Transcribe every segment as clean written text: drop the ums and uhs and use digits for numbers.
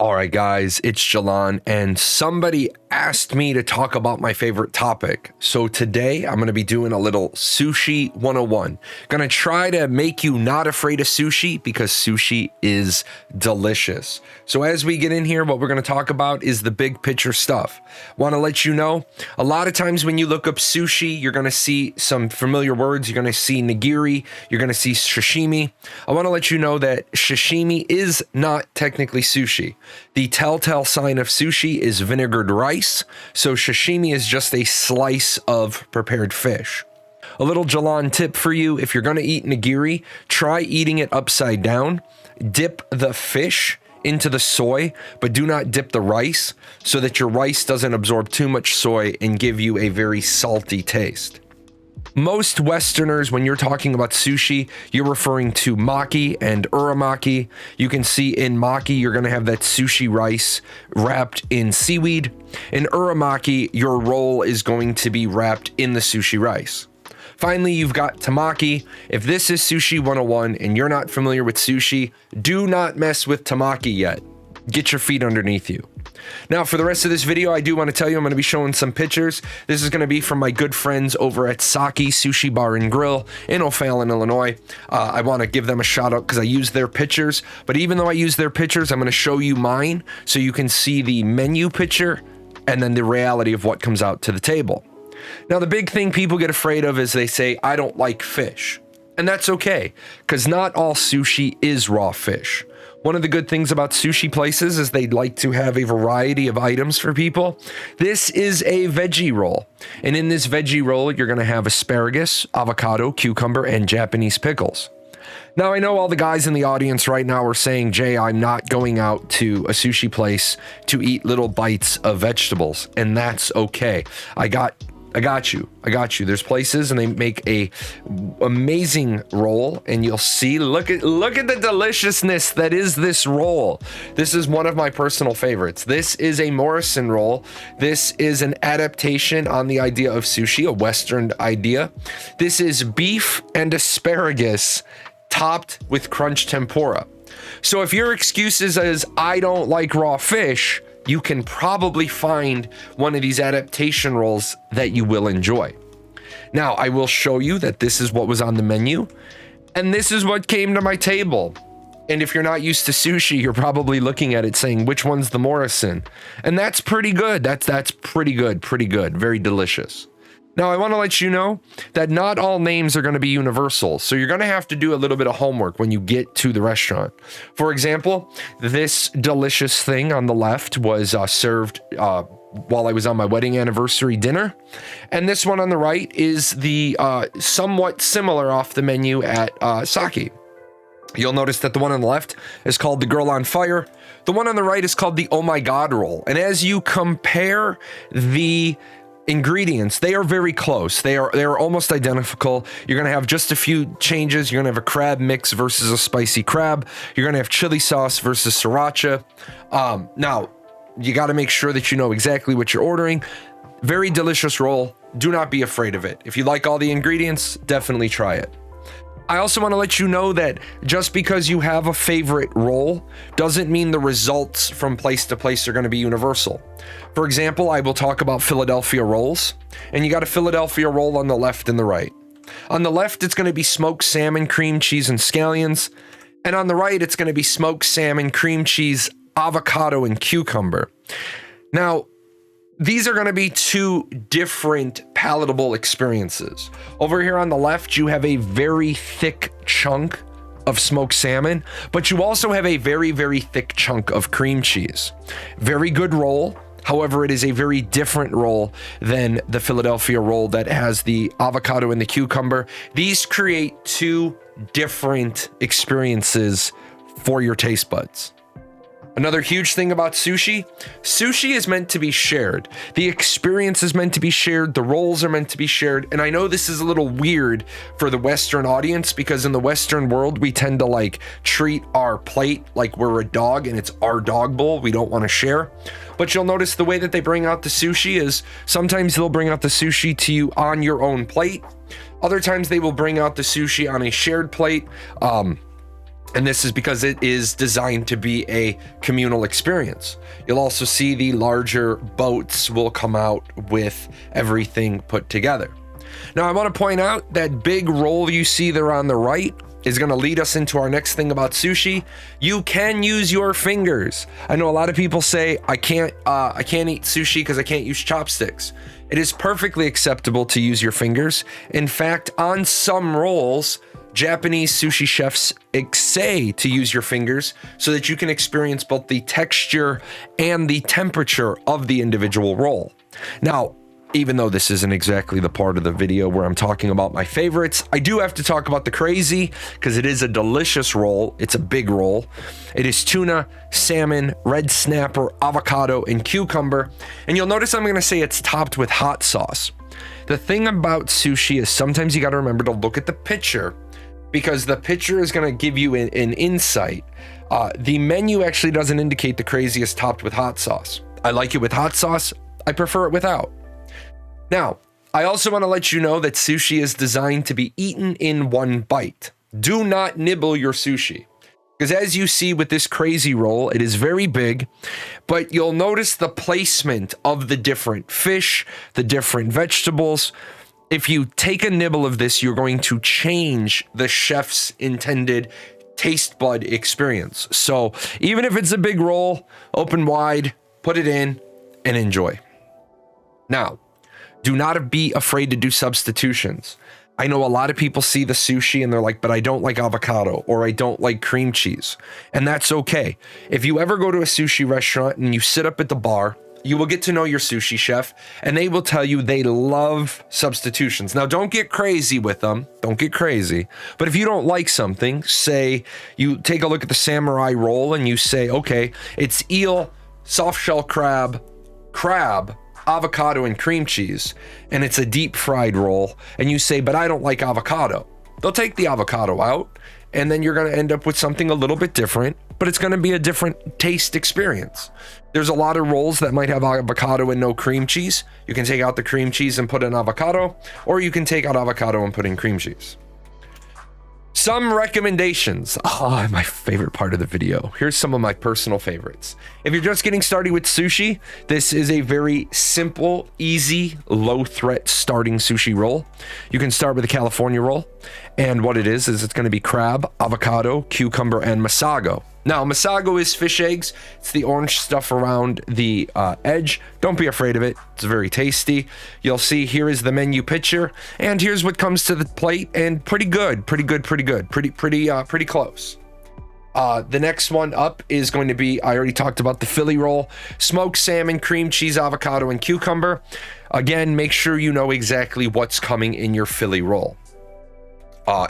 All right, guys, it's Jahlon, and somebody asked me to talk about my favorite topic. So today I'm going to be doing a little Sushi 101. Going to try to make you not afraid of sushi because sushi is delicious. So as we get in here, what we're going to talk about is the big picture stuff. Want to let you know, a lot of times when you look up sushi, you're going to see some familiar words. You're going to see nigiri. You're going to see sashimi. I want to let you know that sashimi is not technically sushi. The telltale sign of sushi is vinegared rice, so sashimi is just a slice of prepared fish. A little Jahlon tip for you: if you're going to eat nigiri, try eating it upside down. Dip the fish into the soy, but do not dip the rice so that your rice doesn't absorb too much soy and give you a very salty taste. Most Westerners, when you're talking about sushi, you're referring to maki and uramaki. You can see in maki, you're going to have that sushi rice wrapped in seaweed. In uramaki, your roll is going to be wrapped in the sushi rice. Finally, you've got tamaki. If this is Sushi 101 and you're not familiar with sushi, do not mess with tamaki yet. Get your feet underneath you. Now, for the rest of this video, I do want to tell you I'm going to be showing some pictures. This is going to be from my good friends over at Saki Sushi Bar and Grill in O'Fallon, Illinois. I want to give them a shout out because I use their pictures. But even though I use their pictures, I'm going to show you mine so you can see the menu picture and then the reality of what comes out to the table. Now, the big thing people get afraid of is they say, I don't like fish. And that's okay, because not all sushi is raw fish. One of the good things about sushi places is they like to have a variety of items for people. This is a veggie roll. And in this veggie roll, you're going to have asparagus, avocado, cucumber, and Japanese pickles. Now, I know all the guys in the audience right now are saying, Jay, I'm not going out to a sushi place to eat little bites of vegetables. And that's okay. I got you. There's places and they make a amazing roll, and you'll see, look at the deliciousness that is this roll. This is one of my personal favorites. This is a Morrison roll. This is an adaptation on the idea of sushi, a Western idea. This is beef and asparagus topped with crunch tempura. So if your excuses is I don't like raw fish, you can probably find one of these adaptation rolls that you will enjoy. Now, I will show you that this is what was on the menu, and this is what came to my table. And if you're not used to sushi, you're probably looking at it saying, which one's the Morrison? And that's pretty good. That's pretty good. Very delicious. Now, I want to let you know that not all names are going to be universal, so you're going to have to do a little bit of homework when you get to the restaurant. For example, this delicious thing on the left was served while I was on my wedding anniversary dinner, and this one on the right is the somewhat similar off the menu at Saki. You'll notice that the one on the left is called the Girl on Fire. The one on the right is called the Oh My God roll, and as you compare the ingredients, they are very close. They are almost identical. You're going to have just a few changes. You're going to have a crab mix versus a spicy crab. You're going to have chili sauce versus sriracha. Now, you got to make sure that you know exactly what you're ordering. Very delicious roll. Do not be afraid of it. If you like all the ingredients, definitely try it. I also want to let you know that just because you have a favorite roll doesn't mean the results from place to place are going to be universal. For example, I will talk about Philadelphia rolls, and you got a Philadelphia roll on the left and the right. On the left, it's going to be smoked salmon, cream cheese, and scallions. And on the right, it's going to be smoked salmon, cream cheese, avocado, and cucumber. Now, these are going to be two different palatable experiences. Over here on the left, you have a very thick chunk of smoked salmon, but you also have a very, very thick chunk of cream cheese. Very good roll. However, it is a very different roll than the Philadelphia roll that has the avocado and the cucumber. These create two different experiences for your taste buds. Another huge thing about sushi is meant to be shared. The experience is meant to be shared. The rolls are meant to be shared. And I know this is a little weird for the Western audience because in the Western world, we tend to treat our plate like we're a dog and it's our dog bowl. We don't want to share. But you'll notice the way that they bring out the sushi is sometimes they'll bring out the sushi to you on your own plate. Other times they will bring out the sushi on a shared plate. And this is because it is designed to be a communal experience. You'll also see the larger boats will come out with everything put together. Now, I want to point out that big roll you see there on the right is going to lead us into our next thing about sushi. You can use your fingers. I know a lot of people say, I can't eat sushi because I can't use chopsticks. It is perfectly acceptable to use your fingers. In fact, on some rolls, Japanese sushi chefs say to use your fingers so that you can experience both the texture and the temperature of the individual roll. Now, even though this isn't exactly the part of the video where I'm talking about my favorites, I do have to talk about the crazy because it is a delicious roll. It's a big roll. It is tuna, salmon, red snapper, avocado, and cucumber. And you'll notice I'm going to say it's topped with hot sauce. The thing about sushi is sometimes you got to remember to look at the picture, because the picture is going to give you an insight. The menu actually doesn't indicate the crazy is topped with hot sauce. I like it with hot sauce. I prefer it without. Now, I also want to let you know that sushi is designed to be eaten in one bite. Do not nibble your sushi. Because as you see with this crazy roll, it is very big, but you'll notice the placement of the different fish, the different vegetables. If you take a nibble of this, you're going to change the chef's intended taste bud experience. So even if it's a big roll, open wide, put it in, and enjoy. Now, do not be afraid to do substitutions. I know a lot of people see the sushi and they're like, but I don't like avocado or I don't like cream cheese. And that's okay. If you ever go to a sushi restaurant and you sit up at the bar, you will get to know your sushi chef and they will tell you they love substitutions. Now, don't get crazy with them. Don't get crazy. But if you don't like something, say you take a look at the samurai roll and you say, okay, it's eel, soft shell crab, avocado, and cream cheese, and it's a deep fried roll, and you say, but I don't like avocado. They'll take the avocado out, and then you're going to end up with something a little bit different, but it's going to be a different taste experience. There's a lot of rolls that might have avocado and no cream cheese. You can take out the cream cheese and put in avocado, or you can take out avocado and put in cream cheese. Some recommendations. Oh, my favorite part of the video. Here's some of my personal favorites. If you're just getting started with sushi, this is a very simple, easy, low threat starting sushi roll. You can start with a California roll. And what it is it's going to be crab, avocado, cucumber, and masago. Now, masago is fish eggs. It's the orange stuff around the edge. Don't be afraid of it. It's very tasty. You'll see here is the menu picture, and here's what comes to the plate, and pretty good, pretty close. The next one up is going to be, I already talked about the Philly roll, smoked salmon, cream cheese, avocado, and cucumber. Again, make sure you know exactly what's coming in your Philly roll.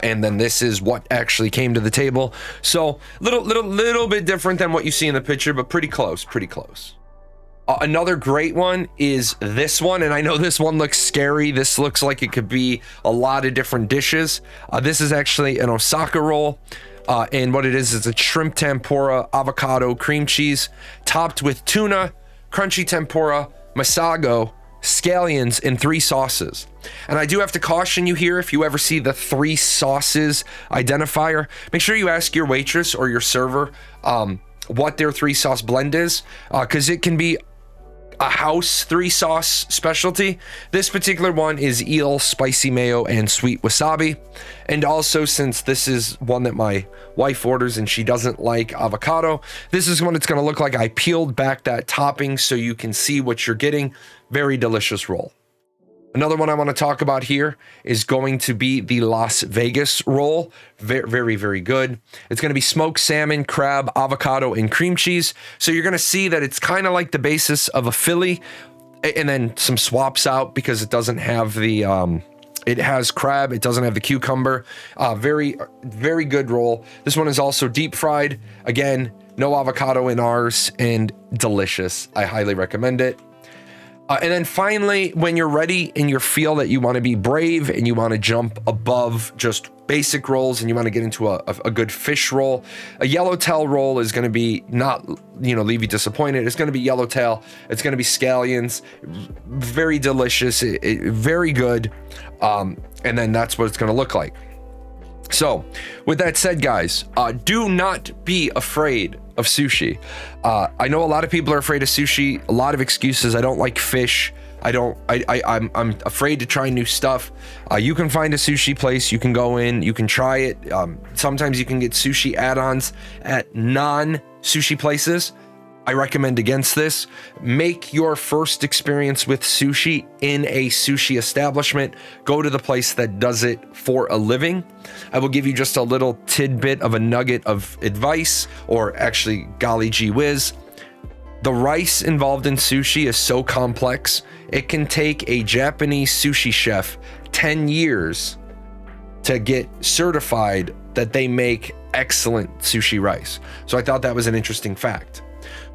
And then this is what actually came to the table. So little bit different than what you see in the picture, but pretty close. Another great one is this one, and I know this one looks scary. This looks like it could be a lot of different dishes. This is actually an Osaki roll. And what it is a shrimp tempura, avocado, cream cheese, topped with tuna, crunchy tempura, masago, scallions, and 3 sauces. And I do have to caution you here, if you ever see the 3 sauces identifier, make sure you ask your waitress or your server what their 3 sauce blend is, because it can be a house 3 sauce specialty. This particular one is eel, spicy mayo, and sweet wasabi. And also, since this is one that my wife orders and she doesn't like avocado, this is what it's going to look like. I peeled back that topping so you can see what you're getting. Very delicious roll. Another one I want to talk about here is going to be the Las Vegas roll. Very good. It's going to be smoked salmon, crab, avocado, and cream cheese. So you're going to see that it's kind of like the basis of a Philly, and then some swaps out because it doesn't have the, it has crab, it doesn't have the cucumber. Very good roll. This one is also deep fried. Again, no avocado in ours, and delicious. I highly recommend it. And then finally, when you're ready and you feel that you want to be brave and you want to jump above just basic rolls and you want to get into a good fish roll, a Yellowtail roll is going to be not, leave you disappointed. It's going to be Yellowtail. It's going to be scallions. Very delicious. Very good. And then that's what it's going to look like. So with that said, guys, do not be afraid of sushi. I know a lot of people are afraid of sushi, a lot of excuses. I don't like fish. I'm afraid to try new stuff. You can find a sushi place, you can go in, you can try it. Sometimes you can get sushi add-ons at non-sushi places. I recommend against this. Make your first experience with sushi in a sushi establishment. Go to the place that does it for a living. I will give you just a little tidbit of a nugget of advice, or actually, golly gee whiz. The rice involved in sushi is so complex, it can take a Japanese sushi chef 10 years to get certified that they make excellent sushi rice. So I thought that was an interesting fact.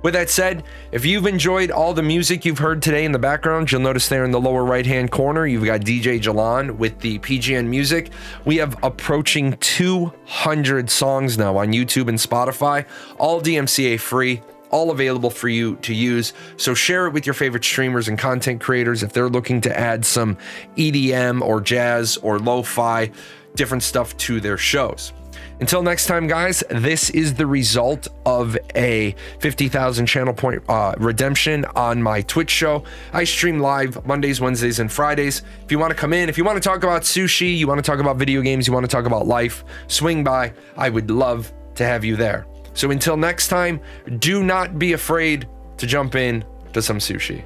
With that said, if you've enjoyed all the music you've heard today in the background, you'll notice there in the lower right-hand corner, you've got DJ Jahlon with the PGN music. We have approaching 200 songs now on YouTube and Spotify, all DMCA free, all available for you to use. So share it with your favorite streamers and content creators if they're looking to add some EDM or jazz or lo-fi, different stuff to their shows. Until next time, guys, this is the result of a 50,000 channel point redemption on my Twitch show. I stream live Mondays, Wednesdays, and Fridays. If you want to come in, if you want to talk about sushi, you want to talk about video games, you want to talk about life, swing by. I would love to have you there. So until next time, do not be afraid to jump in to some sushi.